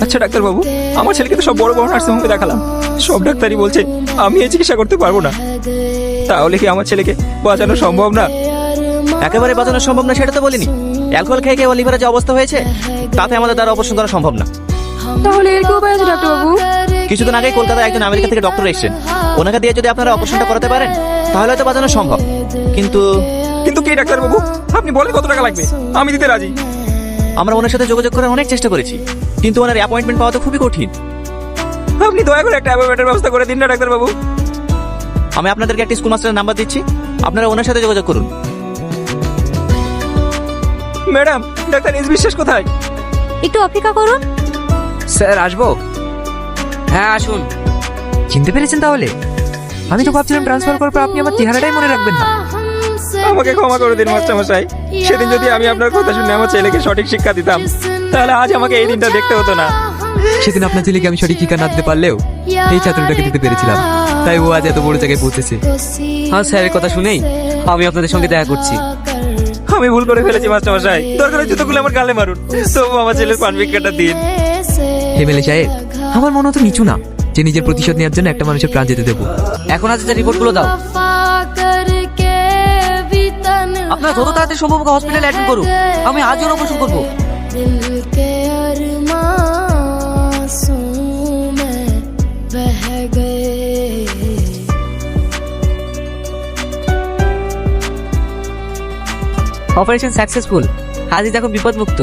আচ্ছা ডাক্তারবাবু, আমার ছেলেকে তো সব বড় বড় নার্সিংহোমে দেখালাম, সব ডাক্তারই বলছে আমি এই চিকিৎসা করতে পারবো না। তাহলে কি আমার ছেলেকে বাঁচানো সম্ভব না? একেবারে বাঁচানো সম্ভব না সেটা তো বলিনি। অ্যালকোহল খেয়ে খেয়ে লিভারে যে অবস্থা হয়েছে, তাতে আমাদের দ্বারা অপারেশন করা সম্ভব না। তাহলে এর কি উপায় আছে ডাক্তারবাবু? কিছুদিন আগেই কলকাতায় একজন আমেরিকা থেকে ডক্টর এসেছেন, ওনাকে দিয়ে যদি আপনারা অপারেশনটা করাতে পারেন তাহলে হয়তো বাঁচানো সম্ভব। কিন্তু কিন্তু কি ডাক্তারবাবু, আপনি বলেন কত টাকা লাগবে, আমি দিতে রাজি। আমরা ওনার সাথে যোগাযোগ করার অনেক চেষ্টা করেছি, কিন্তু ওনার অ্যাপয়েন্টমেন্ট পাওয়া তো খুবই কঠিন। আপনি দয়া করে একটা অ্যাপয়েন্টমেন্টের ব্যবস্থা করে দিন না ডাক্তারবাবু। আমি আপনাদেরকে একটা স্কুল মাস্টারের নাম্বার দিচ্ছি, আপনারা ওনার সাথে যোগাযোগ করুন। ম্যাডাম, ডাক্তার এস বিশ্বাস কোথায়? একটু অপেক্ষা করুন। স্যার আসবো? হ্যাঁ আসুন। চিনতে পেরেছেন তাহলে? আমি তো ভাবছিলাম ট্রান্সফার করার পর আপনি আমার চেহারাটাই মনে রাখবেন না। আমাকে ক্ষমা করে দিন মাস্টারমশাই। সেদিন যদি আমি আপনার কথা শুনে আমার ছেলেকে সঠিক শিক্ষা দিতাম, তাহলে আজ আমাকে এই দিনটা দেখতে হতো না। সেদিন আপনার ছেলেকে আমি সঠিক শিক্ষা না দিতে পারলেও এই ছাত্রটাকে দিতে পেরেছিলাম, তাই ও আজ এত বড় জায়গায় পৌঁছেছে। হ্যাঁ স্যারের কথা শুনেই আমি আপনাদের সঙ্গে দেখা করছি। আমি ভুল করে ফেলেছি মাস্টারমশাই, দরকার হয় জুতোগুলো আমার গালে মারুন, তবু আমার ছেলের পান ভিক্ষাটা দিন। এমএলএ সাহেব, আমার মনে হতো নিচু না যে নিজের প্রতিশোধ নেওয়ার জন্য একটা মানুষের প্রাণ যেতে দেবো। এখন আছে যে রিপোর্টগুলো দাও। আপনারা যত তাড়াতাড়ি সম্ভব ওকে হসপিটালে অ্যাডমিট করুন, আমি আজই ওর অপারেশন করবো। অপারেশন সাকসেসফুল, আজিজ এখন বিপদমুক্ত।